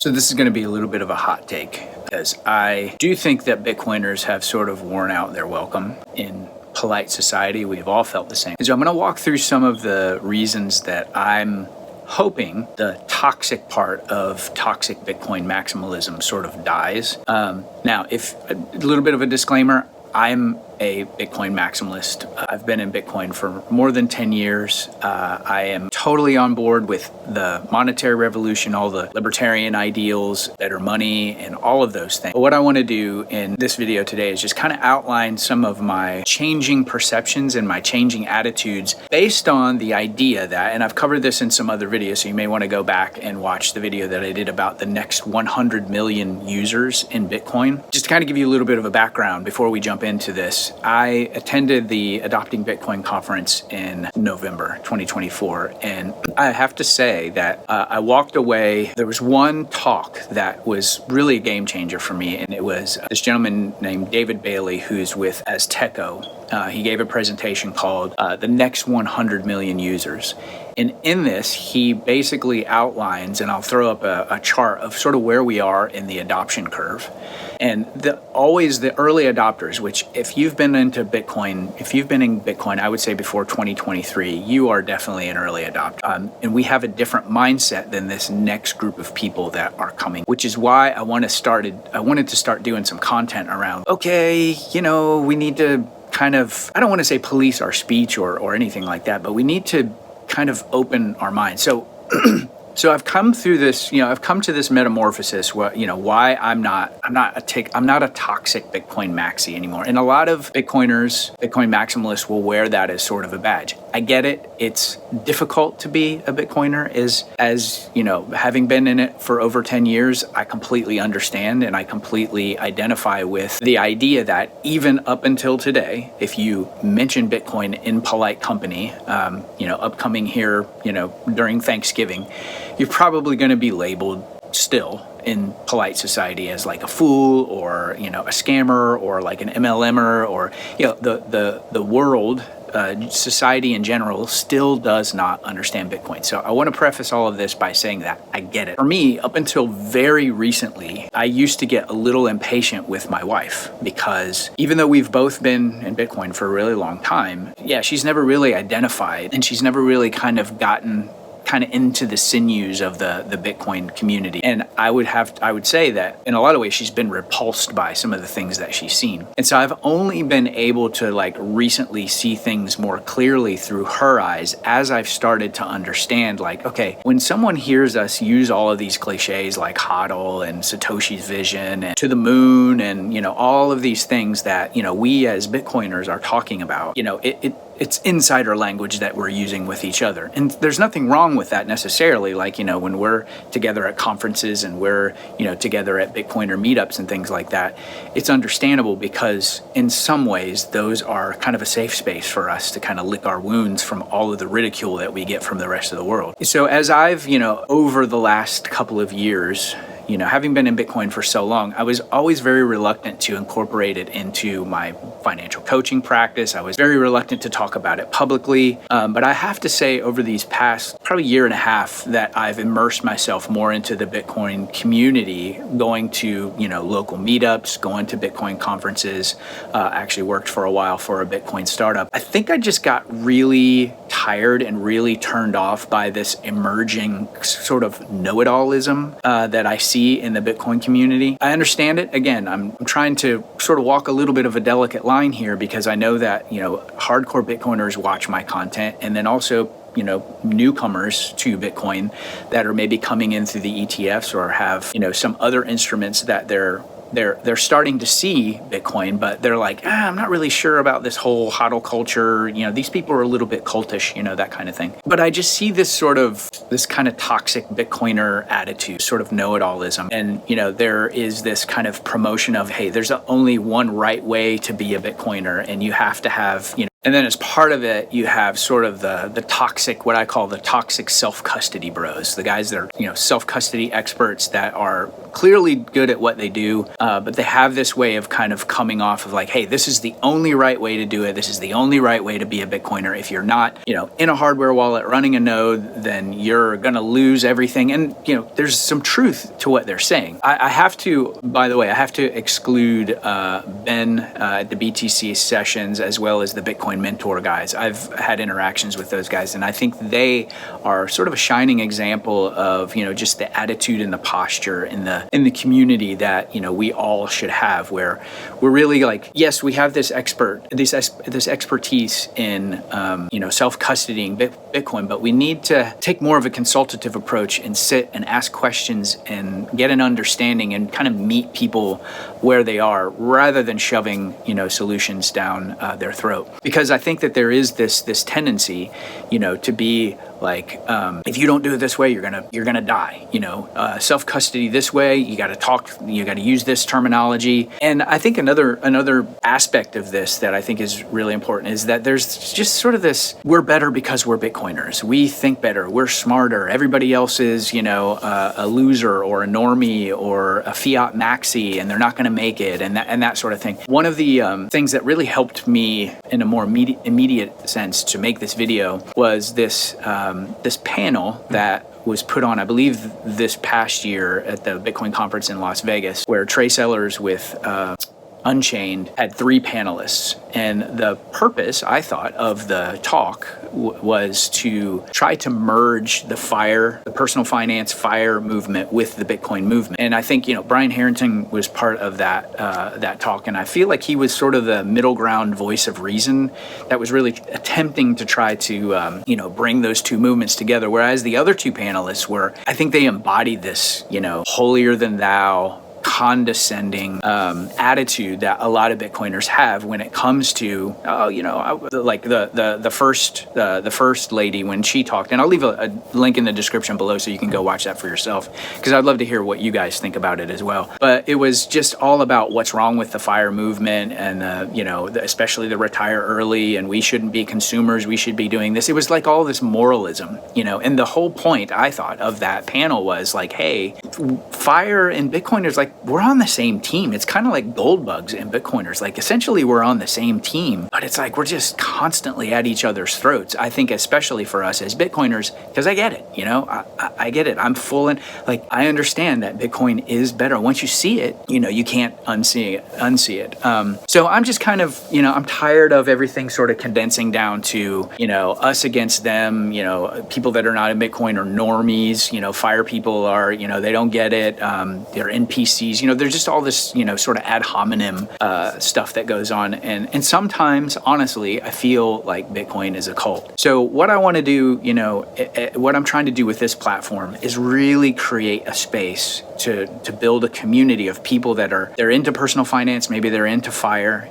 So this is going to be a little bit of a hot take, because I do think that Bitcoiners have sort of worn out their welcome in polite society. We've all felt the same. So I'm going to walk through some of the reasons that I'm hoping the toxic part of toxic Bitcoin maximalism sort of dies. Now, if a little bit of a disclaimer, I'm a Bitcoin maximalist. I've been in Bitcoin for more than 10 years. I am totally on board with the monetary revolution, all the libertarian ideals, better money, and all of those things. But what I want to do in this video today is just kind of outline some of my changing perceptions and my changing attitudes based on the idea that, and I've covered this in some other videos, so you may want to go back and watch the video that I did about the next 100 million users in Bitcoin. Just to kind of give you a little bit of a background before we jump into this, I attended the Adopting Bitcoin conference in November 2024, and I have to say that I walked away. There was one talk that was really a game changer for me, and it was this gentleman named David Bailey, who's with Azteco. He gave a presentation called The Next 100 Million Users. And in this, he basically outlines, and I'll throw up a chart of sort of where we are in the adoption curve. And always the early adopters, which if you've been into Bitcoin, if you've been in Bitcoin, I would say before 2023, you are definitely an early adopter. And we have a different mindset than this next group of people that are coming, which is why I wanted to start doing some content around, okay, we need to kind of, I don't want to say police our speech or anything like that, but we need to kind of open our minds. So I've come through this, I've come to this metamorphosis why I'm not a toxic Bitcoin maxi anymore. And a lot of Bitcoiners, Bitcoin maximalists will wear that as sort of a badge. I get it. It's difficult to be a Bitcoiner as having been in it for over 10 years, I completely understand and I completely identify with the idea that even up until today, if you mention Bitcoin in polite company, upcoming here, during Thanksgiving, you're probably going to be labeled still in polite society as like a fool or, a scammer or like an MLMer or, the world, society in general still does not understand Bitcoin. So I want to preface all of this by saying that I get it. For me, up until very recently, I used to get a little impatient with my wife because even though we've both been in Bitcoin for a really long time, she's never really identified and she's never really kind of gotten into the sinews of the Bitcoin community. And I would say that in a lot of ways, she's been repulsed by some of the things that she's seen. And so I've only been able to recently see things more clearly through her eyes as I've started to understand okay, when someone hears us use all of these cliches like HODL and Satoshi's vision and to the moon and, all of these things that, we as Bitcoiners are talking about, it's insider language that we're using with each other. And there's nothing wrong with that necessarily. When we're together at conferences and we're, together at Bitcoiner meetups and things like that, it's understandable because in some ways, those are kind of a safe space for us to kind of lick our wounds from all of the ridicule that we get from the rest of the world. So as I've, over the last couple of years, having been in Bitcoin for so long, I was always very reluctant to incorporate it into my financial coaching practice. I was very reluctant to talk about it publicly. But I have to say over these past probably year and a half that I've immersed myself more into the Bitcoin community, going to, local meetups, going to Bitcoin conferences, actually worked for a while for a Bitcoin startup. I think I just got really tired and really turned off by this emerging sort of know-it-allism that I see in the Bitcoin community. I understand it. Again, I'm trying to sort of walk a little bit of a delicate line here because I know that, hardcore Bitcoiners watch my content and then also, newcomers to Bitcoin that are maybe coming in through the ETFs or have, some other instruments that they're starting to see Bitcoin, but they're like, I'm not really sure about this whole HODL culture. These people are a little bit cultish, that kind of thing. But I just see this kind of toxic Bitcoiner attitude, sort of know-it-allism. And, there is this kind of promotion of, hey, there's only one right way to be a Bitcoiner and you have to have, And then as part of it, you have sort of the toxic, what I call the toxic self-custody bros, the guys that are, self-custody experts that are clearly good at what they do, but they have this way of kind of coming off of like, hey, this is the only right way to do it. This is the only right way to be a Bitcoiner. If you're not, in a hardware wallet running a node, then you're going to lose everything. And, there's some truth to what they're saying. I have to, by the way, I have to exclude Ben at the BTC sessions as well as the Bitcoin mentor guys. I've had interactions with those guys, and I think they are sort of a shining example of, just the attitude and the posture in the community that, we all should have, where we're really like, yes, we have this expertise in, self-custodying Bitcoin, but we need to take more of a consultative approach and sit and ask questions and get an understanding and kind of meet people where they are rather than shoving, solutions down their throat. Because I think that there is this tendency, to be like, if you don't do it this way, you're gonna die. Self-custody this way, you got to use this terminology. And I think another aspect of this that I think is really important is that there's just sort of this: we're better because we're Bitcoiners. We think better. We're smarter. Everybody else is, a loser or a normie or a fiat maxi, and they're not going to make it, and that sort of thing. One of the things that really helped me in a more immediate sense to make this video was this panel that was put on, I believe, this past year at the Bitcoin conference in Las Vegas, where Trey Sellers with Unchained had 3 panelists. And the purpose, I thought, of the talk was to try to merge the personal finance FIRE movement with the Bitcoin movement. And I think, Brian Harrington was part of that talk. And I feel like he was sort of the middle ground voice of reason that was really attempting to try to, bring those two movements together. Whereas the other 2 panelists I think they embodied this, holier than thou, condescending attitude that a lot of Bitcoiners have when it comes to, like the first lady when she talked. And I'll leave a link in the description below so you can go watch that for yourself, because I'd love to hear what you guys think about it as well. But it was just all about what's wrong with the FIRE movement and, especially the retire early, and we shouldn't be consumers, we should be doing this. It was like all this moralism, and the whole point, I thought, of that panel was like, hey, FIRE and Bitcoiners, like, we're on the same team. It's kind of like gold bugs and Bitcoiners. Like, essentially, we're on the same team, but it's like we're just constantly at each other's throats. I think especially for us as Bitcoiners, because I get it, I get it. I'm full in, like, I understand that Bitcoin is better. Once you see it, you can't unsee it. So I'm just kind of, I'm tired of everything sort of condensing down to, us against them, people that are not in Bitcoin are normies, FIRE people are, they don't get it. They're NPCs. There's just all this, sort of ad hominem stuff that goes on. And sometimes, honestly, I feel like Bitcoin is a cult. So what I want to do, what I'm trying to do with this platform is really create a space to build a community of people that they're into personal finance. Maybe they're into FIRE,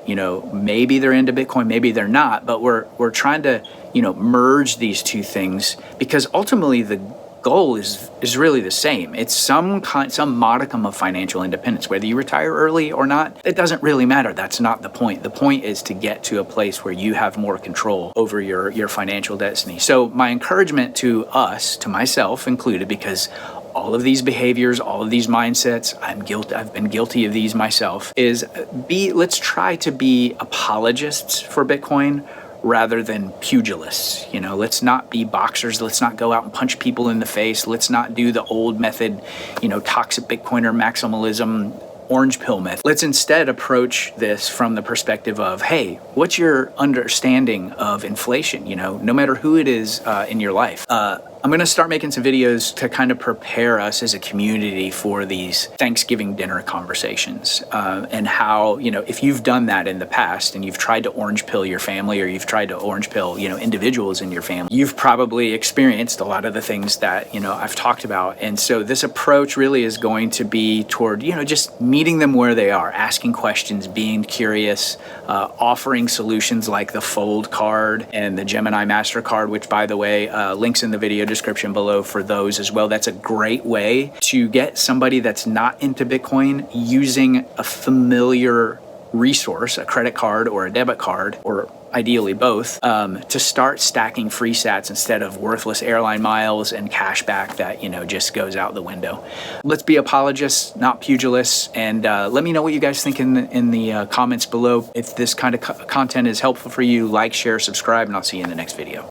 maybe they're into Bitcoin, maybe they're not. But we're trying to, merge these two things, because ultimately the goal is really the same. It's some modicum of financial independence. Whether you retire early or not, it doesn't really matter. That's not the point. The point is to get to a place where you have more control over your financial destiny. So my encouragement to us, to myself included, because all of these behaviors, all of these mindsets, I've been guilty of these myself, is let's try to be apologists for Bitcoin rather than pugilists. Let's not be boxers. Let's not go out and punch people in the face. Let's not do the old method, toxic Bitcoiner maximalism, orange pill method. Let's instead approach this from the perspective of, hey, what's your understanding of inflation? No matter who it is in your life. I'm going to start making some videos to kind of prepare us as a community for these Thanksgiving dinner conversations, and how, if you've done that in the past and you've tried to orange pill your family, or you've tried to orange pill, individuals in your family, you've probably experienced a lot of the things that, I've talked about. And so this approach really is going to be toward, just meeting them where they are, asking questions, being curious, offering solutions like the Fold card and the Gemini MasterCard, which, by the way, links in the video description below for those as well. That's a great way to get somebody that's not into Bitcoin using a familiar resource, a credit card or a debit card, or ideally both, to start stacking free sats instead of worthless airline miles and cash back that, you know, just goes out the window. Let's be apologists, not pugilists, and let me know what you guys think in the comments below. If this kind of content is helpful for you, like, share, subscribe, and I'll see you in the next video.